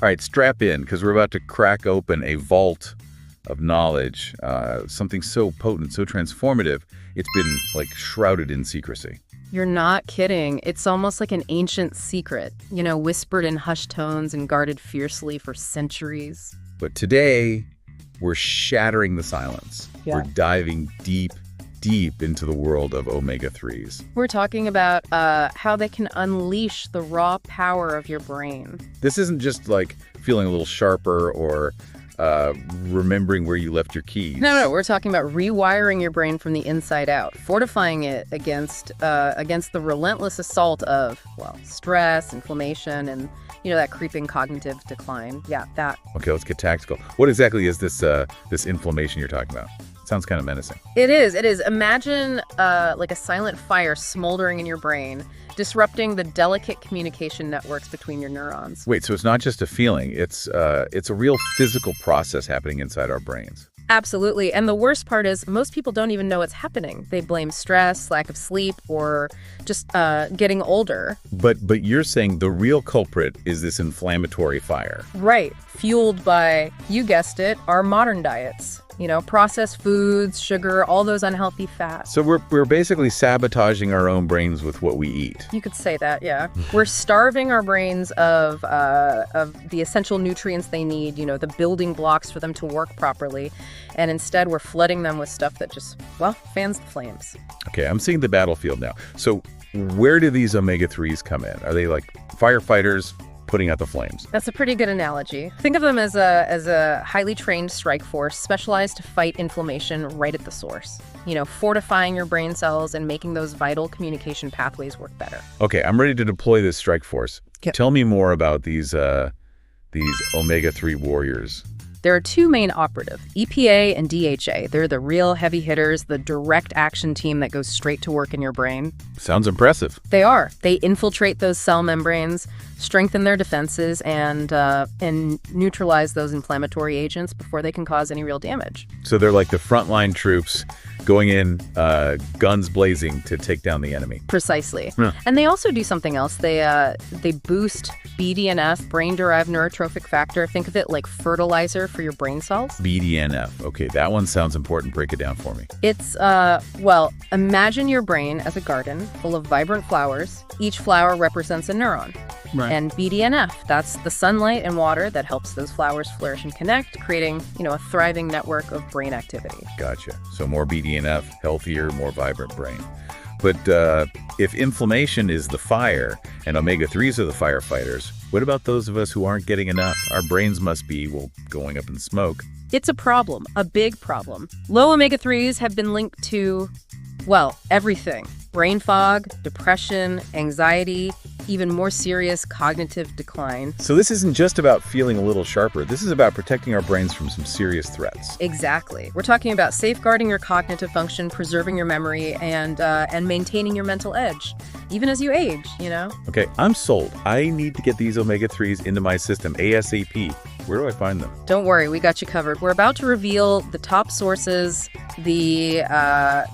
All right, strap in, because we're about to crack open a vault of knowledge, something so potent, so transformative, it's been, like, shrouded in secrecy. You're not kidding. It's almost like an ancient secret, whispered in hushed tones and guarded fiercely for centuries. But today, we're shattering the silence. Yeah. We're diving deep into the world of omega-3s. We're talking about how they can unleash the raw power of your brain. This isn't just like feeling a little sharper or remembering where you left your keys. No, we're talking about rewiring your brain from the inside out, fortifying it against the relentless assault of, stress, inflammation, and, that creeping cognitive decline. Yeah, that. Okay, let's get tactical. What exactly is this inflammation you're talking about? Sounds kind of menacing. It is. Imagine like a silent fire smoldering in your brain, disrupting the delicate communication networks between your neurons. Wait, so it's not just a feeling. It's a real physical process happening inside our brains. Absolutely. And the worst part is most people don't even know it's happening. They blame stress, lack of sleep, or just getting older. But you're saying the real culprit is this inflammatory fire. Right. Fueled by, you guessed it, our modern diets. Processed foods, sugar, all those unhealthy fats. So we're basically sabotaging our own brains with what we eat. You could say that, yeah. We're starving our brains of the essential nutrients they need, the building blocks for them to work properly. And instead, we're flooding them with stuff that just, fans the flames. Okay, I'm seeing the battlefield now. So where do these omega-3s come in? Are they like firefighters putting out the flames? That's a pretty good analogy. Think of them as a highly trained strike force specialized to fight inflammation right at the source. Fortifying your brain cells and making those vital communication pathways work better. Okay, I'm ready to deploy this strike force. Yep. Tell me more about these omega-3 warriors. There are two main operative, EPA and DHA. They're the real heavy hitters, the direct action team that goes straight to work in your brain. Sounds impressive. They are. They infiltrate those cell membranes, strengthen their defenses, and neutralize those inflammatory agents before they can cause any real damage. So they're like the frontline troops going in, guns blazing to take down the enemy. Precisely. Yeah. And they also do something else. They boost BDNF, brain-derived neurotrophic factor. Think of it like fertilizer for your brain cells. BDNF. Okay, that one sounds important. Break it down for me. It's, imagine your brain as a garden full of vibrant flowers. Each flower represents a neuron. Right. And BDNF, that's the sunlight and water that helps those flowers flourish and connect, creating, a thriving network of brain activity. Gotcha. So more BDNF, healthier, more vibrant brain. But if inflammation is the fire and omega-3s are the firefighters, what about those of us who aren't getting enough? Our brains must be, going up in smoke. It's a problem, a big problem. Low omega-3s have been linked to, everything. Brain fog, depression, anxiety, even more serious cognitive decline. So this isn't just about feeling a little sharper. This is about protecting our brains from some serious threats. Exactly. We're talking about safeguarding your cognitive function, preserving your memory, and maintaining your mental edge, even as you age, Okay, I'm sold. I need to get these omega-3s into my system ASAP. Where do I find them? Don't worry, we got you covered. We're about to reveal the top sources, the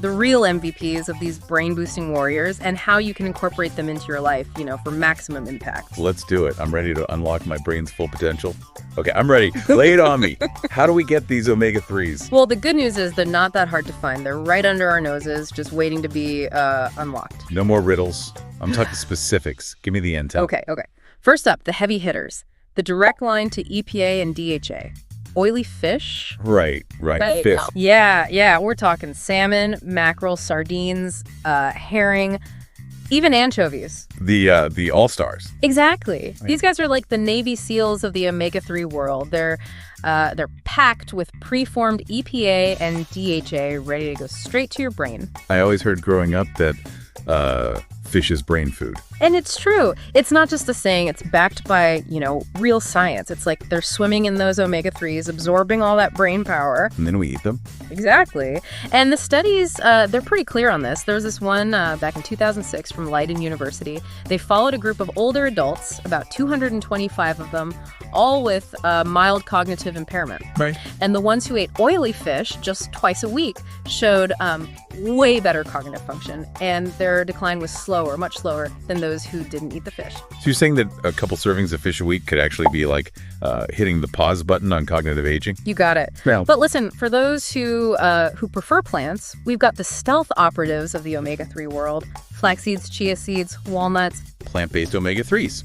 real MVPs of these brain-boosting warriors, and how you can incorporate them into your life, for maximum impact. Let's do it. I'm ready to unlock my brain's full potential. Okay, I'm ready. Lay it on me. How do we get these omega-3s? Well, the good news is they're not that hard to find. They're right under our noses, just waiting to be unlocked. No more riddles. I'm talking specifics. Give me the intel. Okay. First up, the heavy hitters. The direct line to EPA and DHA. Oily fish. Right. Fish. Yeah. We're talking salmon, mackerel, sardines, herring, even anchovies. The all-stars. Exactly. Right. These guys are like the Navy SEALs of the omega-3 world. They're packed with preformed EPA and DHA ready to go straight to your brain. I always heard growing up that fish is brain food. And it's true. It's not just a saying. It's backed by, real science. It's like they're swimming in those omega-3s, absorbing all that brain power. And then we eat them. Exactly. And the studies, they're pretty clear on this. There was this one back in 2006 from Leiden University. They followed a group of older adults, about 225 of them, all with mild cognitive impairment. Right. And the ones who ate oily fish just twice a week showed way better cognitive function, and their decline was slower, much slower than those who didn't eat the fish. So you're saying that a couple servings of fish a week could actually be like hitting the pause button on cognitive aging? You got it. Yeah. But listen, for those who prefer plants, we've got the stealth operatives of the omega-3 world: flax seeds, chia seeds, walnuts. Plant-based omega-3s.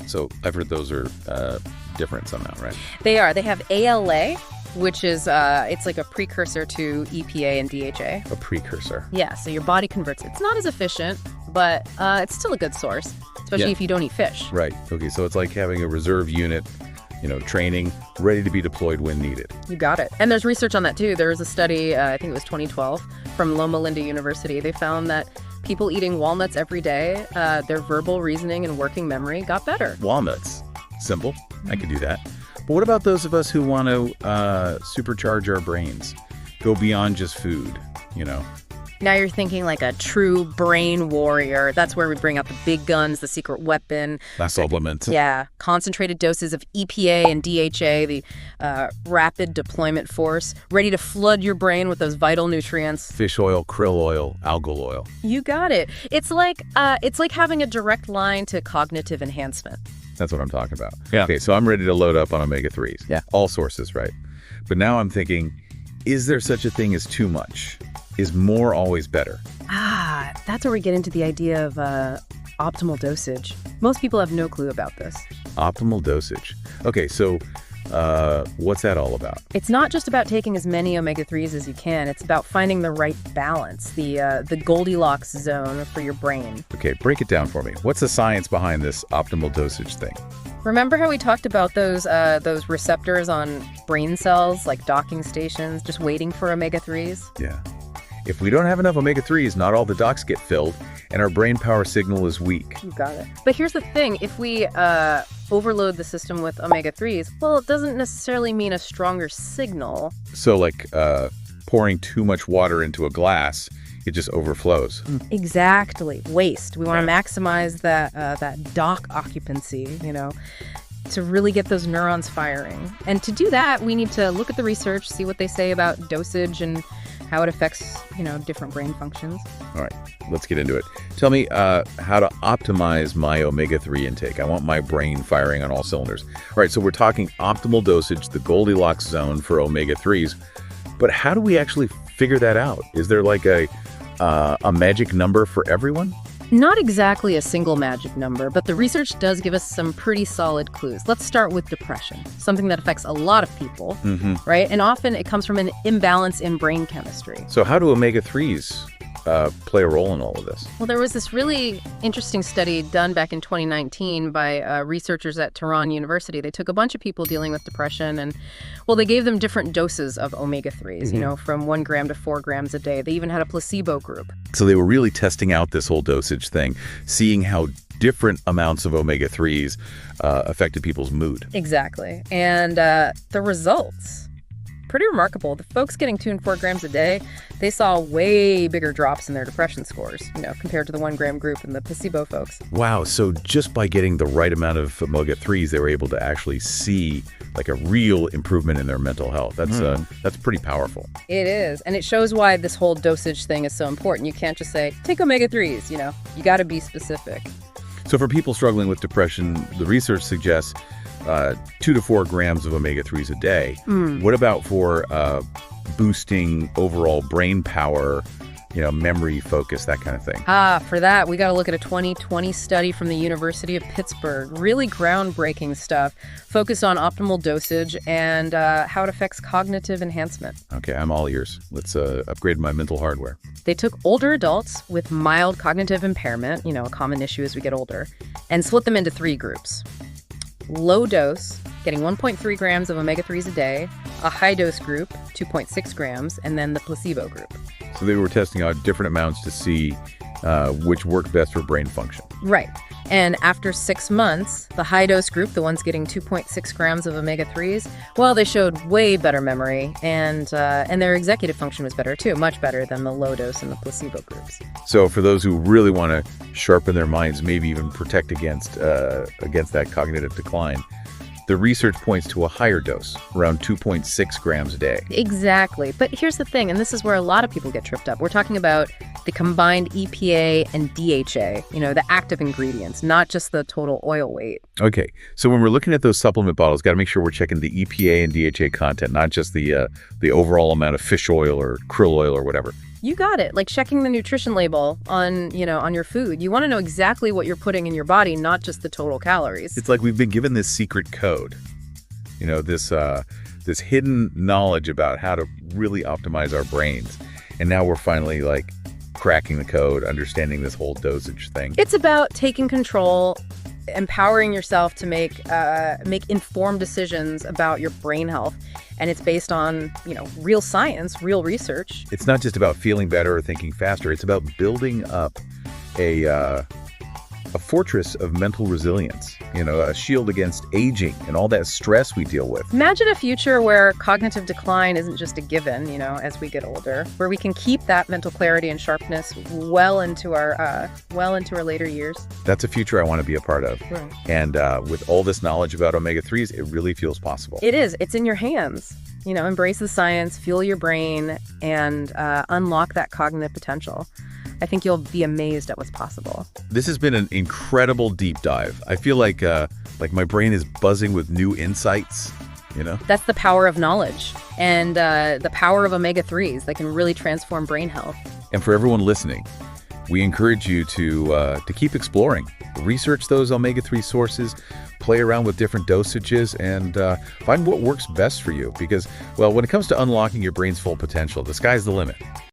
So I've heard those are different somehow, right? They are. They have ALA, which is it's like a precursor to EPA and DHA. A precursor. Yeah, so your body converts it. It's not as efficient, but it's still a good source, especially if you don't eat fish. Right. Okay, so it's like having a reserve unit, training, ready to be deployed when needed. You got it. And there's research on that, too. There was a study, I think it was 2012, from Loma Linda University. They found that people eating walnuts every day, their verbal reasoning and working memory got better. Walnuts. Simple. I could do that. But what about those of us who want to supercharge our brains? Go beyond just food, Now you're thinking like a true brain warrior. That's where we bring out the big guns, the secret weapon. That supplement. Yeah. Concentrated doses of EPA and DHA, the rapid deployment force, ready to flood your brain with those vital nutrients. Fish oil, krill oil, algal oil. You got it. It's like having a direct line to cognitive enhancement. That's what I'm talking about. Yeah. Okay, so I'm ready to load up on omega-3s. Yeah. All sources, right? But now I'm thinking, is there such a thing as too much? Is more always better? That's where we get into the idea of optimal dosage. Most people have no clue about this. Optimal dosage. Okay, so what's that all about? It's not just about taking as many omega-3s as you can. It's about finding the right balance, the Goldilocks zone for your brain. Okay, break it down for me. What's the science behind this optimal dosage thing? Remember how we talked about those receptors on brain cells, like docking stations, just waiting for omega-3s? Yeah. If we don't have enough omega-3s, not all the docks get filled, and our brain power signal is weak. You got it. But here's the thing. If we overload the system with omega-3s, well, it doesn't necessarily mean a stronger signal. So like pouring too much water into a glass, it just overflows. Exactly. Waste. We want to maximize that dock occupancy, to really get those neurons firing. And to do that, we need to look at the research, see what they say about dosage and how it affects, different brain functions. All right, let's get into it. Tell me how to optimize my omega-3 intake. I want my brain firing on all cylinders. All right, so we're talking optimal dosage, the Goldilocks zone for omega-3s. But how do we actually figure that out? Is there like a magic number for everyone? Not exactly a single magic number, but the research does give us some pretty solid clues. Let's start with depression, something that affects a lot of people, right? And often it comes from an imbalance in brain chemistry. So how do omega-3s play a role in all of this? Well, there was this really interesting study done back in 2019 by researchers at Tehran University. They took a bunch of people dealing with depression and, they gave them different doses of omega-3s, from 1 gram to 4 grams a day. They even had a placebo group. So they were really testing out this whole dosage thing, seeing how different amounts of omega-3s affected people's mood. Exactly. And the results, pretty remarkable. The folks getting 2 and 4 grams a day, they saw way bigger drops in their depression scores, compared to the 1 gram group and the placebo folks. Wow. So just by getting the right amount of omega-3s, they were able to actually see like a real improvement in their mental health. That's pretty powerful. It is. And it shows why this whole dosage thing is so important. You can't just say, take omega-3s, you got to be specific. So for people struggling with depression, the research suggests 2 to 4 grams of omega-3s a day. What about for boosting overall brain power, memory, focus, that kind of thing? For that, we got to look at a 2020 study from the University of Pittsburgh. Really groundbreaking stuff, focused on optimal dosage and how it affects cognitive enhancement. Okay, I'm all ears. Let's upgrade my mental hardware. They took older adults with mild cognitive impairment, a common issue as we get older, and split them into 3 groups. Low dose, getting 1.3 grams of omega-3s a day, a high dose group, 2.6 grams, and then the placebo group. So they were testing out different amounts to see which worked best for brain function. Right. And after 6 months, the high dose group, the ones getting 2.6 grams of omega-3s, they showed way better memory and their executive function was better too, much better than the low dose and the placebo groups. So for those who really want to sharpen their minds, maybe even protect against that cognitive decline, The research points to a higher dose, around 2.6 grams a day. Exactly. But here's the thing, and this is where a lot of people get tripped up. We're talking about the combined EPA and DHA, the active ingredients, not just the total oil weight. Okay, so when we're looking at those supplement bottles, got to make sure we're checking the EPA and DHA content, not just the overall amount of fish oil or krill oil or whatever. You got it. Like checking the nutrition label on your food. You want to know exactly what you're putting in your body, not just the total calories. It's like we've been given this secret code, this hidden knowledge about how to really optimize our brains. And now we're finally like cracking the code, understanding this whole dosage thing. It's about taking control, empowering yourself to make informed decisions about your brain health. And it's based on, real science, real research. It's not just about feeling better or thinking faster. It's about building up a fortress of mental resilience, a shield against aging and all that stress we deal with. Imagine a future where cognitive decline isn't just a given, as we get older, where we can keep that mental clarity and sharpness well into our later years. That's a future I want to be a part of. Right. And with all this knowledge about omega-3s, it really feels possible. It is. It's in your hands. Embrace the science, fuel your brain, and unlock that cognitive potential. I think you'll be amazed at what's possible. This has been an incredible deep dive. I feel like my brain is buzzing with new insights, That's the power of knowledge and the power of omega-3s that can really transform brain health. And for everyone listening, we encourage you to keep exploring. Research those omega-3 sources, play around with different dosages, and find what works best for you. Because, when it comes to unlocking your brain's full potential, the sky's the limit.